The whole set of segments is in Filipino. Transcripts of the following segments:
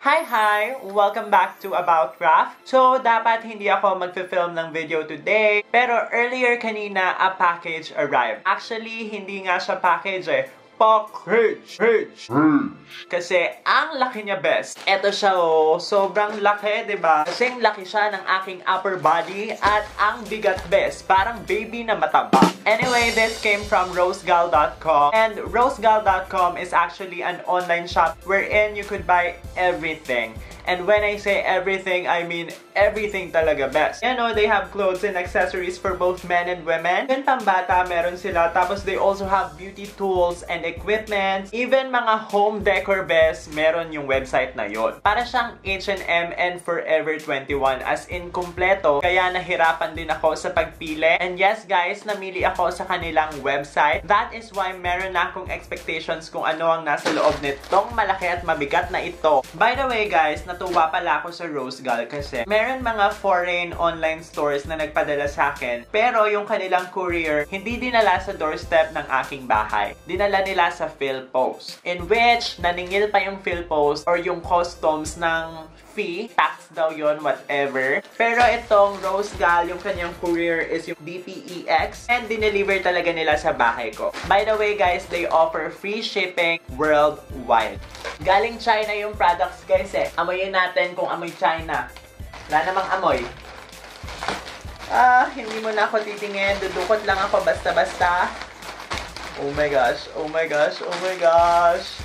Hi! Welcome back to About Craft. So, dapat hindi ako magfi-film ng video today. Pero earlier kanina, a package arrived. Actually, hindi nga siya package Package! Kasi ang laki niya, best. Eto siya sobrang laki, diba? Kasing laki siya ng aking upper body at ang bigat, best. Parang baby na mataba. Anyway, this came from rosegal.com and rosegal.com is actually an online shop wherein you could buy everything. And when I say everything, I mean everything talaga, best. You know, they have clothes and accessories for both men and women. Even pambata, meron sila. Tapos they also have beauty tools and equipment. Even mga home decor, best, meron yung website na yon. Para siyang H&M and Forever 21, as in kompleto. Kaya nahirapan din ako sa pagpili. And yes guys, namili ako sa kanilang website. That is why meron na akong expectations kung ano ang nasa loob nitong malaki at mabigat na ito. By the way guys, natuwa pala ako sa Rosegal kasi meron mga foreign online stores na nagpadala sa akin, pero yung kanilang courier hindi dinala sa doorstep ng aking bahay. Dinala nila sa PhilPost, in which naningil pa yung PhilPost or yung customs ng fee, tax daw yon, whatever. Pero itong Rosegal, yung kanyang courier is yung DPEX and dineliver talaga nila sa bahay ko. By the way guys, they offer free shipping worldwide. Galing China yung products guys Amoyin natin kung amoy China. Wala namang amoy. Hindi mo na ako titingin. Dudukot lang ako basta-basta. Oh my gosh, oh my gosh, oh my gosh.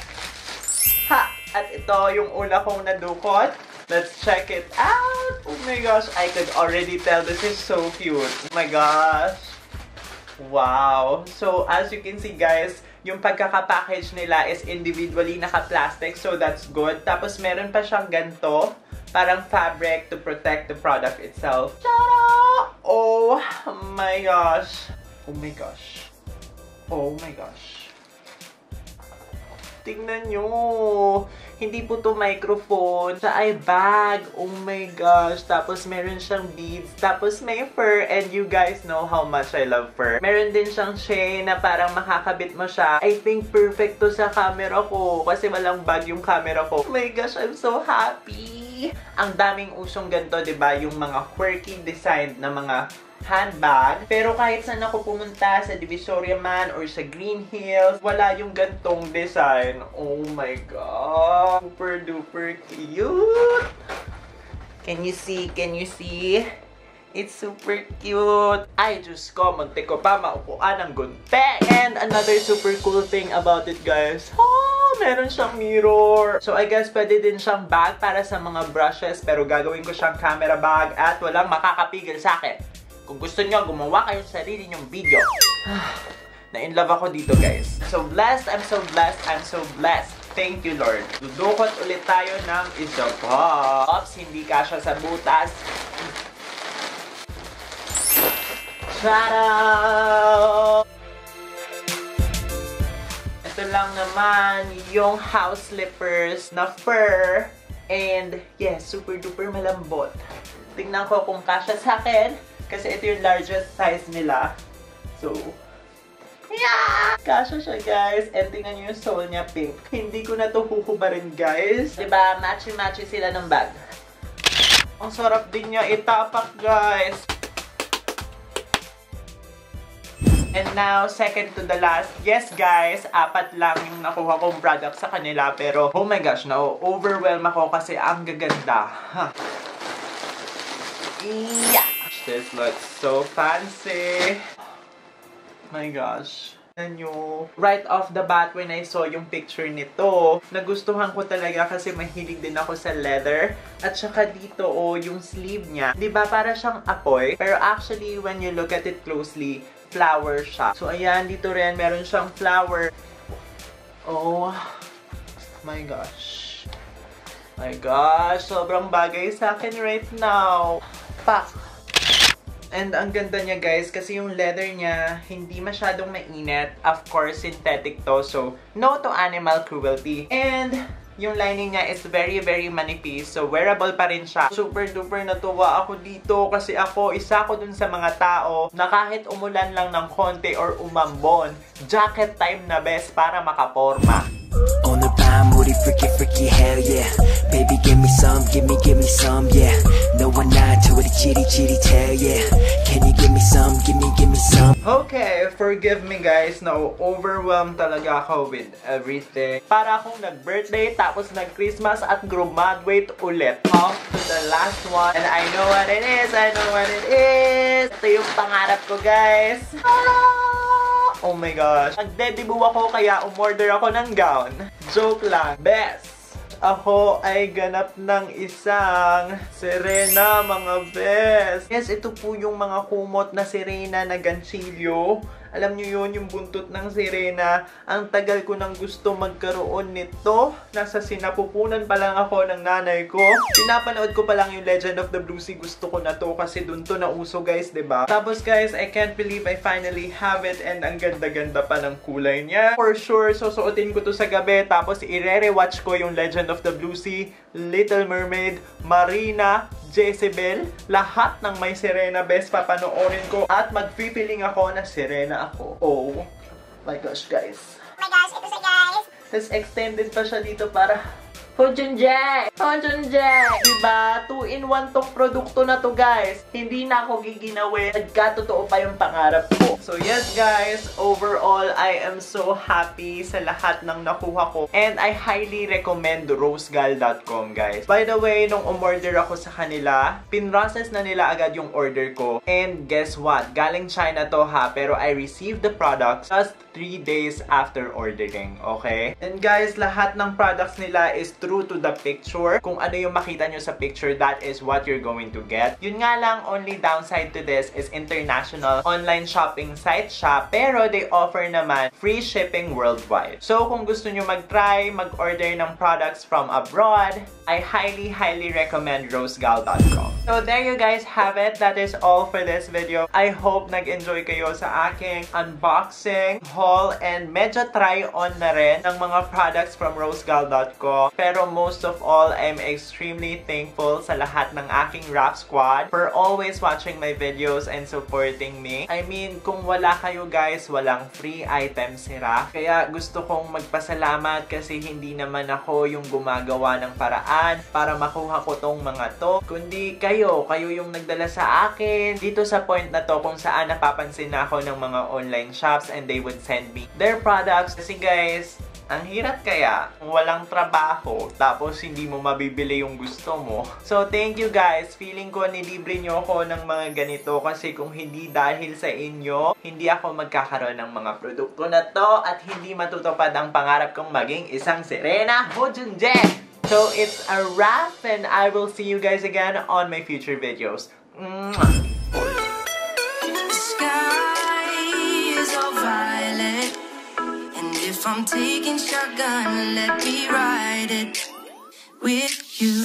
Ha! At ito yung una kong nadukot. Let's check it out. Oh my gosh, I could already tell this is so cute. Oh my gosh. Wow. So, as you can see guys, yung pagkakapackage nila is individually naka-plastic, so that's good. Tapos meron pa siyang ganito, parang fabric to protect the product itself. Ta-da! Oh my gosh. Oh my gosh. Oh my gosh. Tingnan nyo. Hindi po to microphone. Sa ay bag. Oh my gosh. Tapos meron siyang beads. Tapos may fur. And you guys know how much I love fur. Meron din siyang chain na parang makakabit mo siya. I think perfect to sa camera ko. Kasi walang bag yung camera ko. Oh my gosh, I'm so happy. Ang daming usong ganito, diba? Yung mga quirky design na mga handbag. Pero kahit saan ako pumunta, sa Divisoria man or sa Green Hills, wala yung gantong design. Oh my god. Super duper cute. Can you see? Can you see? It's super cute. Ay, Diyos ko, munti ko pa maupuan ng gunting. And another super cool thing about it, guys. Meron siyang mirror. So, I guess pwede din siyang bag para sa mga brushes. Pero gagawin ko siyang camera bag at walang makakapigil sa akin. Kung gusto nyo, gumawa kayo sa sarili nyong video. Na-in-love ako dito, guys. So blessed, I'm so blessed, I'm so blessed. Thank you, Lord. Dudukot ulit tayo ng isa pa. Oops, hindi kasya sa butas. Tada! Ito lang naman yung house slippers na fur. And yes, super duper malambot. Tingnan ko kung kasya sa akin. Kasi ito yung largest size nila. So, yeah! Kasya siya, guys. And tingnan nyo yung sole niya, pink. Hindi ko na ito huhubarin, guys. Diba? Matchy-matchy sila ng bag. Ang sarap din niya itapak, guys. And now, second to the last. Yes, guys. 4 lang yung nakuha kong product sa kanila. Pero, oh my gosh, na-overwhelm ako kasi ang gaganda. Huh. Yeah! This looks so fancy. My gosh. Right off the bat, when I saw yung picture nito, nagustuhan ko talaga kasi mahilig din ako sa leather. At saka dito, yung sleeve niya. Diba, para siyang apoy. Pero actually, when you look at it closely, flower siya. So, ayan, dito rin, meron siyang flower. Oh my gosh. My gosh, sobrang bagay sa akin right now. Pak! And ang ganda niya guys, kasi yung leather niya, hindi masyadong mainit. Of course, synthetic to, so no to animal cruelty. And yung lining niya is very, very manipis, so wearable pa rin siya. Super duper natuwa ako dito kasi isa ko dun sa mga tao na kahit umulan lang ng konti or umambon, jacket time na best para makaporma. On the 밤 우리 freaky freaky hell yeah. Baby give chitty tell, yeah. Can you give me some, give me some? Okay, forgive me guys, na-overwhelmed talaga ako with everything. Para akong nag-birthday, tapos nag-Christmas at graduate ulit. Off to the last one. And I know what it is, I know what it is. Ito yung pangarap ko guys. Oh my gosh. Nagde-debut ako kaya umorder ako ng gown. Joke lang. Best! Ako ay ganap ng isang Serena, mga best. Yes, ito po yung mga kumot na Serena na ganchilyo. Alam nyo yun, yung buntot ng Serena. Ang tagal ko nang gusto magkaroon nito. Nasa sinapupunan pa lang ako ng nanay ko. Pinapanood ko pa lang yung Legend of the Blue Sea. Gusto ko na to kasi dun to nauso guys, diba? Tapos guys, I can't believe I finally have it and ang ganda-ganda pa ng kulay niya. For sure, susuotin ko to sa gabi. Tapos i-re-rewatch ko yung Legend of the Blue Sea, Little Mermaid, Marina, Jezebel, lahat ng may Serena best papanoorin ko at mag-feeling ako na Serena ako. Oh my gosh, guys. Oh my gosh, ito siya guys. Tapos extended pa siya dito para Hojunjae! Hojunjae! Diba? 2-in-1 tong produkto na to, guys. Hindi na ako giginawin. Nagkatotoo pa yung pangarap ko. So, yes, guys. Overall, I am so happy sa lahat ng nakuha ko. And I highly recommend rosegal.com, guys. By the way, nung umorder ako sa kanila, pinrocess na nila agad yung order ko. And guess what? Galing China to, ha? Pero I received the products just 3 days after ordering, okay? And guys, lahat ng products nila is true to the picture. Kung ano yung makita nyo sa picture, that is what you're going to get. Yun nga lang, only downside to this is international online shopping site siya, pero they offer naman free shipping worldwide. So, kung gusto nyo mag-try, mag-order ng products from abroad, I highly recommend rosegal.com. So, there you guys have it. That is all for this video. I hope nag-enjoy kayo sa aking unboxing, haul, and medyo try-on na rin ng mga products from rosegal.com. Pero most of all, I'm extremely thankful sa lahat ng aking rap squad for always watching my videos and supporting me. I mean, kung wala kayo guys, walang free items si Raf. Kaya gusto kong magpasalamat kasi hindi naman ako yung gumagawa ng paraan para makuha ko tong mga to. Kundi kayo yung nagdala sa akin dito sa point na to kung saan napapansin na ako ng mga online shops and they would send me their products. Kasi guys, ang hirap kaya kung walang trabaho tapos hindi mo mabibili yung gusto mo. So, thank you guys. Feeling ko nilibre nyo ako ng mga ganito kasi kung hindi dahil sa inyo, hindi ako magkakaroon ng mga produkto na to at hindi matutupad ang pangarap kong maging isang Serena Hojunjae. So, it's a wrap and I will see you guys again on my future videos. Mwah! If I'm taking shotgun, let me ride it with you.